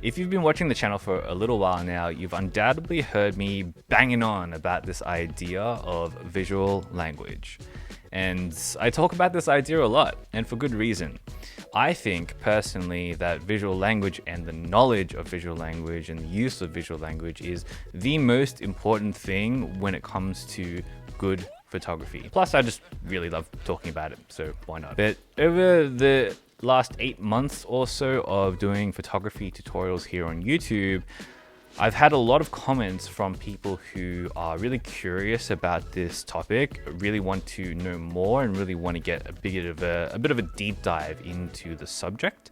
If you've been watching the channel for a little while now, you've undoubtedly heard me banging on about this idea of visual language. And I talk about this idea a lot, and for good reason. I think personally that visual language and the knowledge of visual language and the use of visual language is the most important thing when it comes to good photography. Plus, I just really love talking about it, so why not? But over the last 8 months or so of doing photography tutorials here on YouTube, I've had a lot of comments from people who are really curious about this topic, really want to know more, and really want to get a bit of a deep dive into the subject.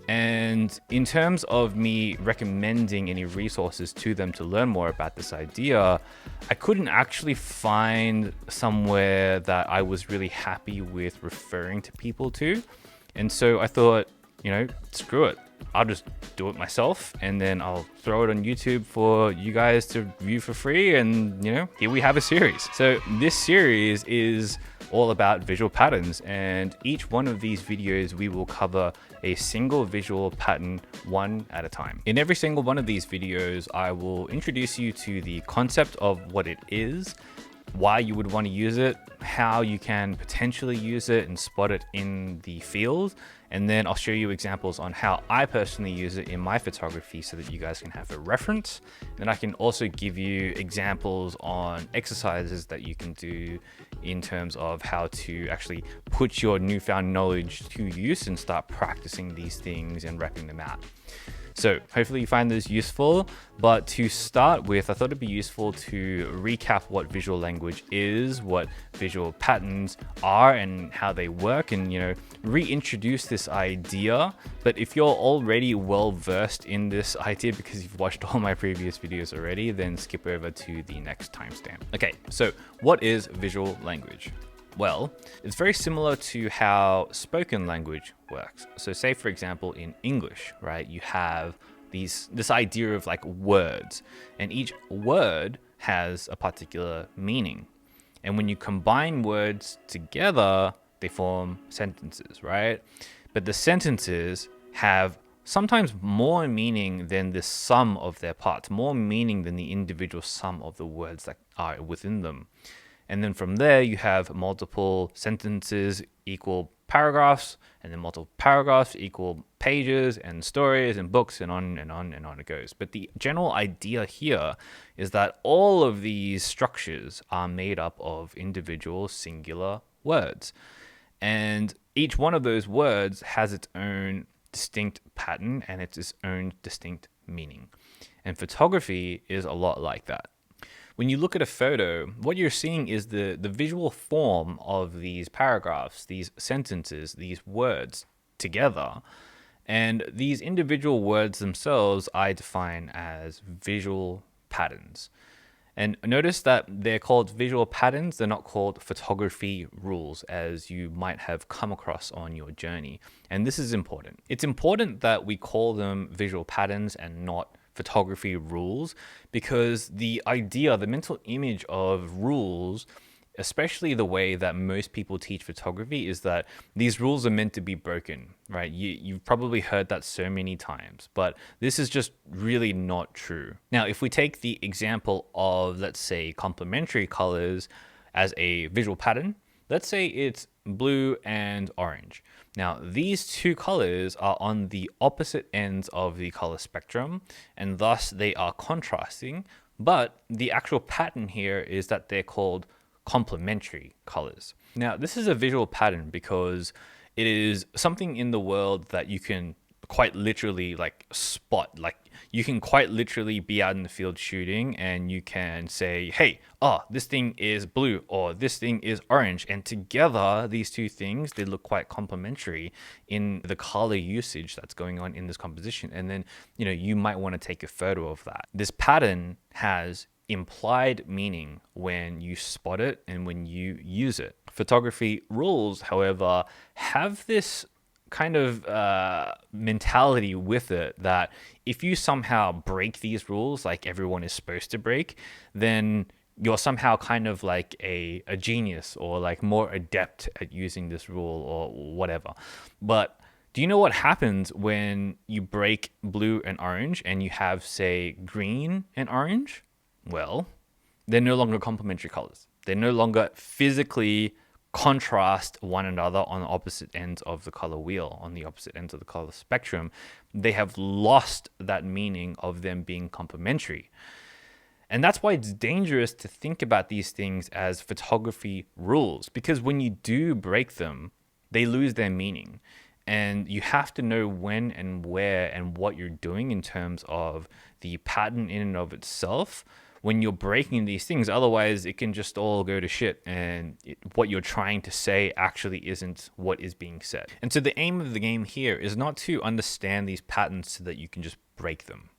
And in terms of me recommending any resources to them to learn more about this idea, I couldn't actually find somewhere that I was really happy with referring to people to. And so I thought, screw it. I'll just do it myself, and then I'll throw it on YouTube for you guys to view for free. And, here we have a series. So this series is all about visual patterns, and each one of these videos we will cover a single visual pattern one at a time. In every single one of these videos, I will introduce you to the concept of what it is, why you would want to use it, how you can potentially use it and spot it in the field, and then I'll show you examples on how I personally use it in my photography so that you guys can have a reference. And I can also give you examples on exercises that you can do in terms of how to actually put your newfound knowledge to use and start practicing these things and repping them out. So hopefully you find this useful, but to start with, I thought it'd be useful to recap what visual language is, what visual patterns are and how they work, and reintroduce this idea. But if you're already well versed in this idea because you've watched all my previous videos already, then skip over to the next timestamp. Okay, so what is visual language? Well, it's very similar to how spoken language works. So say, for example, in English, right, you have this idea of like words, and each word has a particular meaning. And when you combine words together, they form sentences, right? But the sentences have sometimes more meaning than the sum of their parts, more meaning than the individual sum of the words that are within them. And then from there, you have multiple sentences equal paragraphs, and then multiple paragraphs equal pages and stories and books, and on and on and on it goes. But the general idea here is that all of these structures are made up of individual singular words. And each one of those words has its own distinct pattern and its own distinct meaning. And photography is a lot like that. When you look at a photo, what you're seeing is the visual form of these paragraphs, these sentences, these words together. And these individual words themselves I define as visual patterns. And notice that they're called visual patterns. They're not called photography rules, as you might have come across on your journey. And this is important. It's important that we call them visual patterns and not photography rules, because the idea, the mental image of rules, especially the way that most people teach photography, is that these rules are meant to be broken, right? You've probably heard that so many times, but this is just really not true. Now, if we take the example of, let's say, complementary colors as a visual pattern, let's say it's blue and orange. Now, these two colors are on the opposite ends of the color spectrum, and thus they are contrasting, but the actual pattern here is that they're called complementary colors. Now, this is a visual pattern because it is something in the world that you can quite literally spot. You can quite literally be out in the field shooting and you can say, hey, this thing is blue or this thing is orange. And together, these two things, they look quite complementary in the color usage that's going on in this composition. And then, you might want to take a photo of that. This pattern has implied meaning when you spot it and when you use it. Photography rules, however, have this kind of mentality with it that if you somehow break these rules like everyone is supposed to break, then you're somehow kind of like a genius or like more adept at using this rule or whatever. But Do you know what happens when you break blue and orange and you have, say, green and orange? Well, they're no longer complementary colors. They no longer physically contrast one another on the opposite ends of the color wheel, on the opposite ends of the color spectrum. They have lost that meaning of them being complementary. And that's why it's dangerous to think about these things as photography rules, because when you do break them, they lose their meaning. And you have to know when and where and what you're doing in terms of the pattern in and of itself when you're breaking these things. Otherwise, it can just all go to shit, and what you're trying to say actually isn't what is being said. And so the aim of the game here is not to understand these patterns so that you can just break them.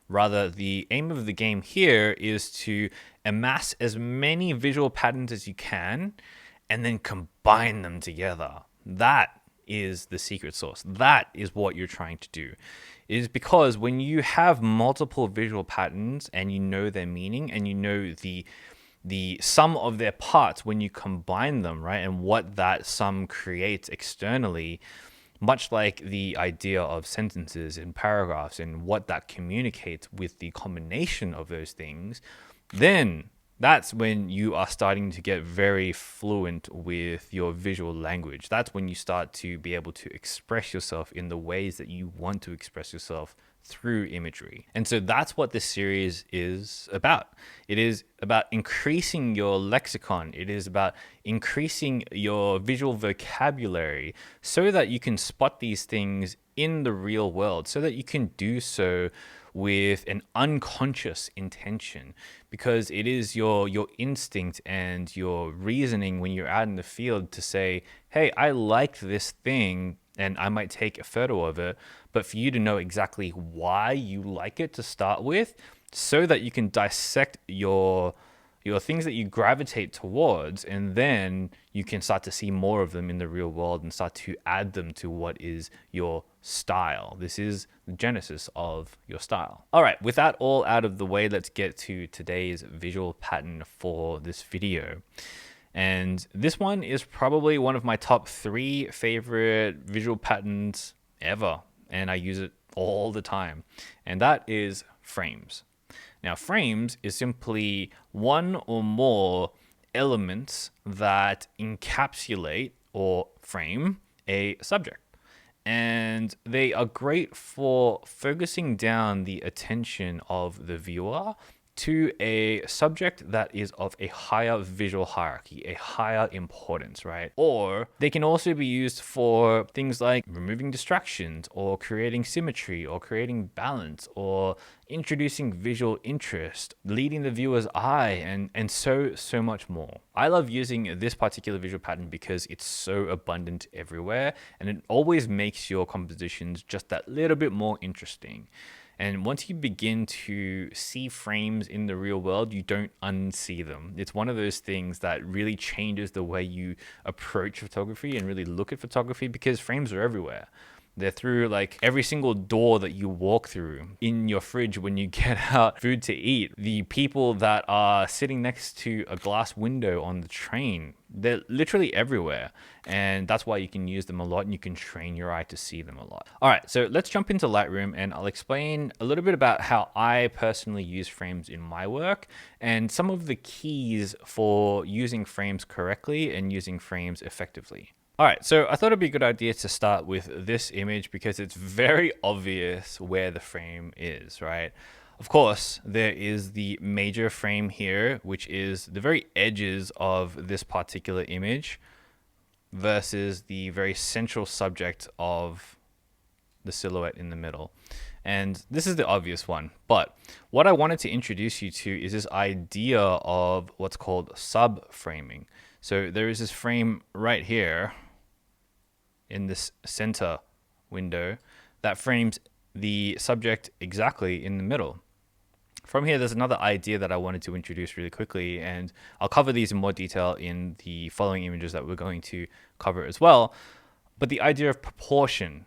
Rather, the aim of the game here is to amass as many visual patterns as you can and then combine them together. That is the secret sauce. That is what you're trying to do. It is because when you have multiple visual patterns and you know their meaning and you know the sum of their parts when you combine them, right, and what that sum creates externally, much like the idea of sentences and paragraphs and what that communicates with the combination of those things, then that's when you are starting to get very fluent with your visual language. That's when you start to be able to express yourself in the ways that you want to express yourself through imagery. And so that's what this series is about. It is about increasing your lexicon. It is about increasing your visual vocabulary so that you can spot these things in the real world, so that you can do so with an unconscious intention, because it is your instinct and your reasoning when you're out in the field to say, hey, I like this thing, and I might take a photo of it, but for you to know exactly why you like it to start with, so that you can dissect your things that you gravitate towards, and then you can start to see more of them in the real world and start to add them to what is your style. This is the genesis of your style. All right, with that all out of the way, let's get to today's visual pattern for this video. And this one is probably one of my top 3 favorite visual patterns ever, and I use it all the time, and that is frames. Now, frames is simply one or more elements that encapsulate or frame a subject. And they are great for focusing down the attention of the viewer to a subject that is of a higher visual hierarchy, a higher importance, right? Or they can also be used for things like removing distractions or creating symmetry or creating balance or introducing visual interest, leading the viewer's eye, and so much more. I love using this particular visual pattern because it's so abundant everywhere, and it always makes your compositions just that little bit more interesting. And once you begin to see frames in the real world, you don't unsee them. It's one of those things that really changes the way you approach photography and really look at photography, because frames are everywhere. They're through like every single door that you walk through, in your fridge when you get out food to eat, the people that are sitting next to a glass window on the train. They're literally everywhere. And that's why you can use them a lot, and you can train your eye to see them a lot. All right, so let's jump into Lightroom, and I'll explain a little bit about how I personally use frames in my work and some of the keys for using frames correctly and using frames effectively. All right, so I thought it'd be a good idea to start with this image because it's very obvious where the frame is, right? Of course, there is the major frame here, which is the very edges of this particular image versus the very central subject of the silhouette in the middle. And this is the obvious one. But what I wanted to introduce you to is this idea of what's called sub-framing. So there is this frame right here in this center window that frames the subject exactly in the middle. From here, there's another idea that I wanted to introduce really quickly, and I'll cover these in more detail in the following images that we're going to cover as well. But the idea of proportion.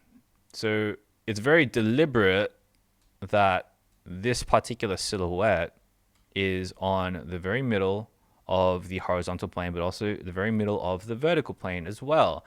So it's very deliberate that this particular silhouette is on the very middle of the horizontal plane, but also the very middle of the vertical plane as well.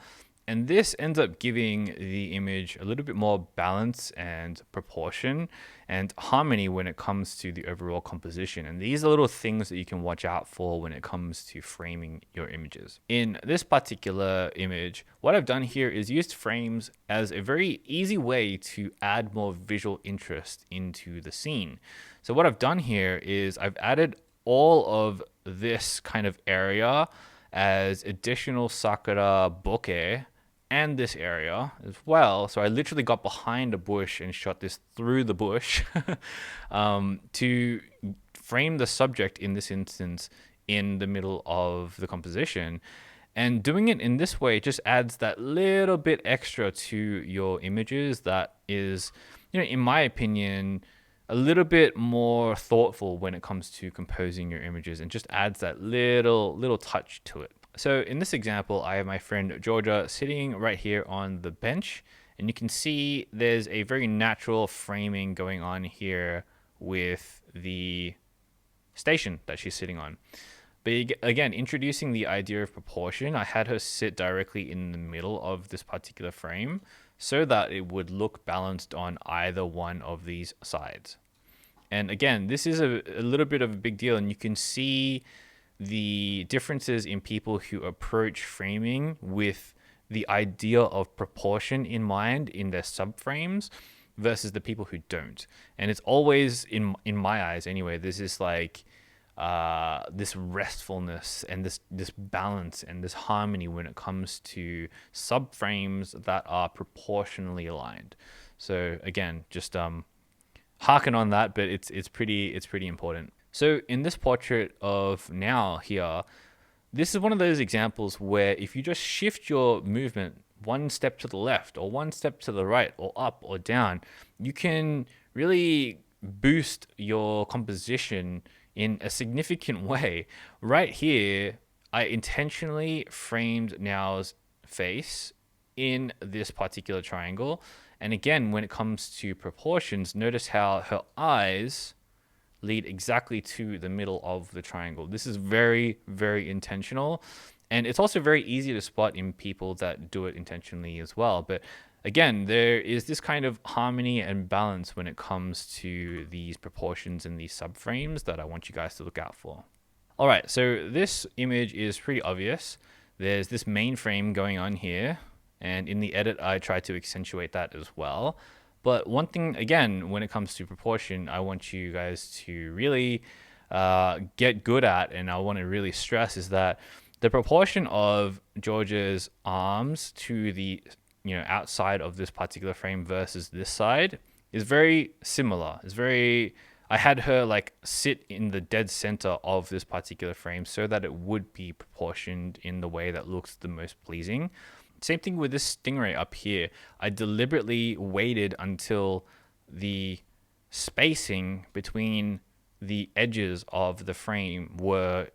And this ends up giving the image a little bit more balance and proportion and harmony when it comes to the overall composition. And these are little things that you can watch out for when it comes to framing your images. In this particular image, what I've done here is used frames as a very easy way to add more visual interest into the scene. So what I've done here is I've added all of this kind of area as additional sakura bokeh and this area as well. So I literally got behind a bush and shot this through the bush to frame the subject in this instance in the middle of the composition. And doing it in this way just adds that little bit extra to your images that is, in my opinion, a little bit more thoughtful when it comes to composing your images and just adds that little touch to it. So in this example, I have my friend Georgia sitting right here on the bench, and you can see there's a very natural framing going on here with the station that she's sitting on. But again, introducing the idea of proportion, I had her sit directly in the middle of this particular frame so that it would look balanced on either one of these sides. And again, this is a little bit of a big deal, and you can see the differences in people who approach framing with the idea of proportion in mind in their subframes versus the people who don't. And it's always, in my eyes anyway, this is like this restfulness and this balance and this harmony when it comes to subframes that are proportionally aligned. So again, just harken on that, but it's pretty important. So in this portrait of Now here, this is one of those examples where if you just shift your movement one step to the left or one step to the right or up or down, you can really boost your composition in a significant way. Right here, I intentionally framed Now's face in this particular triangle. And again, when it comes to proportions, notice how her eyes lead exactly to the middle of the triangle. This is very, very intentional. And it's also very easy to spot in people that do it intentionally as well. But again, there is this kind of harmony and balance when it comes to these proportions and these subframes that I want you guys to look out for. All right, so this image is pretty obvious. There's this main frame going on here. And in the edit, I try to accentuate that as well. But one thing, again, when it comes to proportion, I want you guys to really get good at, and I want to really stress, is that the proportion of Georgia's arms to the outside of this particular frame versus this side is very similar. I had her like sit in the dead center of this particular frame so that it would be proportioned in the way that looks the most pleasing. Same thing with this stingray up here. I deliberately waited until the spacing between the edges of the frame were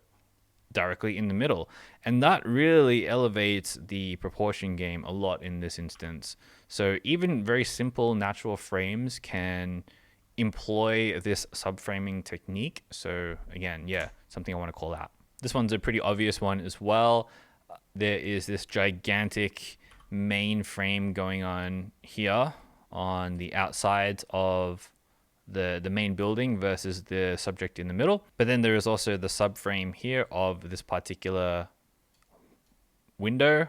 directly in the middle. And that really elevates the proportion game a lot in this instance. So even very simple natural frames can employ this subframing technique. So again, something I want to call out. This one's a pretty obvious one as well. There is this gigantic main frame going on here on the outsides of the main building versus the subject in the middle. But then there is also the subframe here of this particular window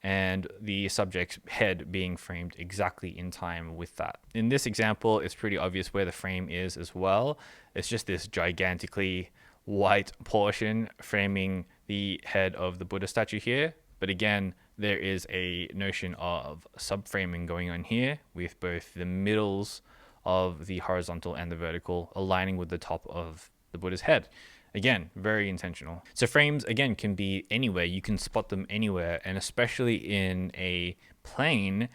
and the subject's head being framed exactly in time with that. In this example, it's pretty obvious where the frame is as well. It's just this gigantically white portion framing the head of the Buddha statue here. But again, there is a notion of subframing going on here with both the middles of the horizontal and the vertical aligning with the top of the Buddha's head. Again, very intentional. So frames, again, can be anywhere. You can spot them anywhere. And especially in a plane,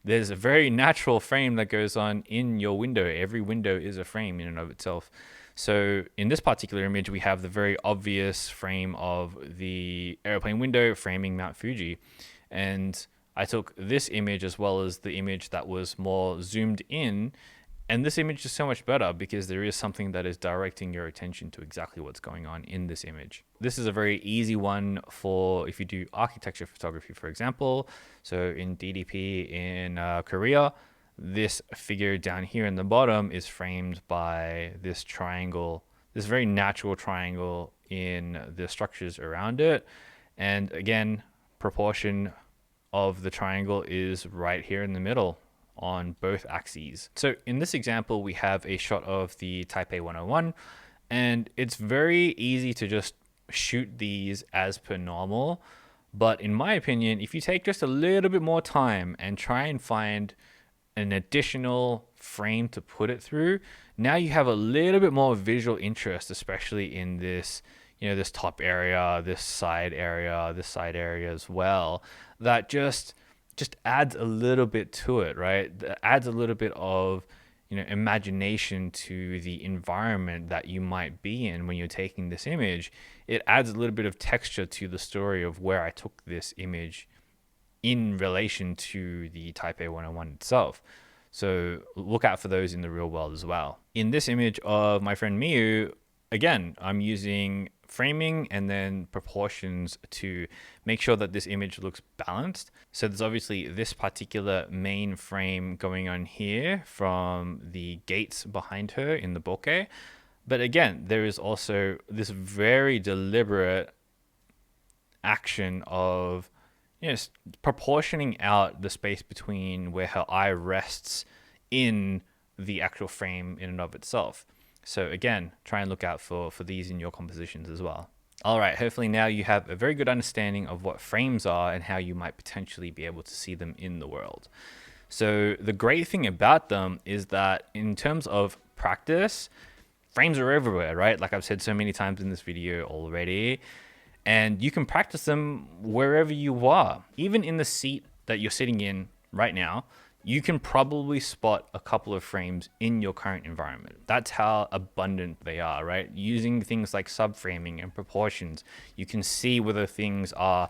there's a very natural frame that goes on in your window. Every window is a frame in and of itself. So in this particular image, we have the very obvious frame of the airplane window framing Mount Fuji. And I took this image as well as the image that was more zoomed in And this image is so much better because there is something that is directing your attention to exactly what's going on in this image. This is a very easy one for if you do architecture photography, for example. So in DDP in Korea, this figure down here in the bottom is framed by this triangle, this very natural triangle in the structures around it. And again, proportion of the triangle is right here in the middle on both axes. So in this example, we have a shot of the Taipei 101, and it's very easy to just shoot these as per normal. But in my opinion, if you take just a little bit more time and try and find an additional frame to put it through, now you have a little bit more visual interest, especially in this, this top area, this side area as well, that just adds a little bit to it, right? That adds a little bit of, imagination to the environment that you might be in when you're taking this image. It adds a little bit of texture to the story of where I took this image in relation to the Taipei 101 itself. So look out for those in the real world as well. In this image of my friend Miyu, again, I'm using framing and then proportions to make sure that this image looks balanced. So there's obviously this particular main frame going on here from the gates behind her in the bokeh. But again, there is also this very deliberate action of proportioning out the space between where her eye rests in the actual frame in and of itself. So again, try and look out for these in your compositions as well. All right, hopefully now you have a very good understanding of what frames are and how you might potentially be able to see them in the world. So the great thing about them is that in terms of practice, frames are everywhere, right? Like I've said so many times in this video already, and you can practice them wherever you are. Even in the seat that you're sitting in right now, you can probably spot a couple of frames in your current environment. That's how abundant they are, right? Using things like subframing and proportions, you can see whether things are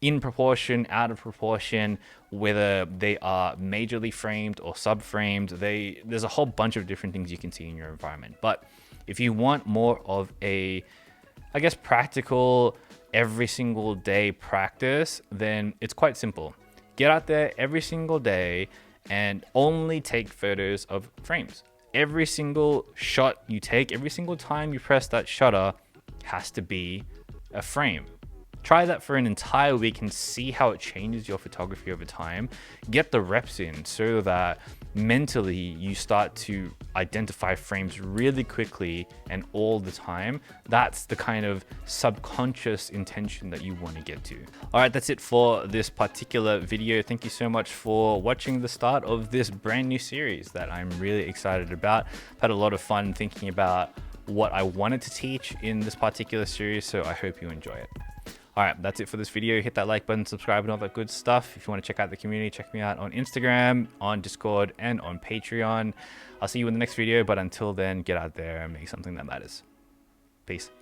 in proportion, out of proportion, whether they are majorly framed or subframed. There's a whole bunch of different things you can see in your environment. But if you want more of a, practical, every single day practice, then it's quite simple. Get out there every single day and only take photos of frames. Every single shot you take, every single time you press that shutter has to be a frame. Try that for an entire week and see how it changes your photography over time. Get the reps in so that mentally you start to identify frames really quickly and all the time. That's the kind of subconscious intention that you want to get to. All right, that's it for this particular video. Thank you so much for watching the start of this brand new series that I'm really excited about. I've had a lot of fun thinking about what I wanted to teach in this particular series, so I hope you enjoy it. All right, that's it for this video. Hit that like button, subscribe, and all that good stuff. If you want to check out the community, check me out on Instagram, on Discord, and on Patreon. I'll see you in the next video, but until then, get out there and make something that matters. Peace.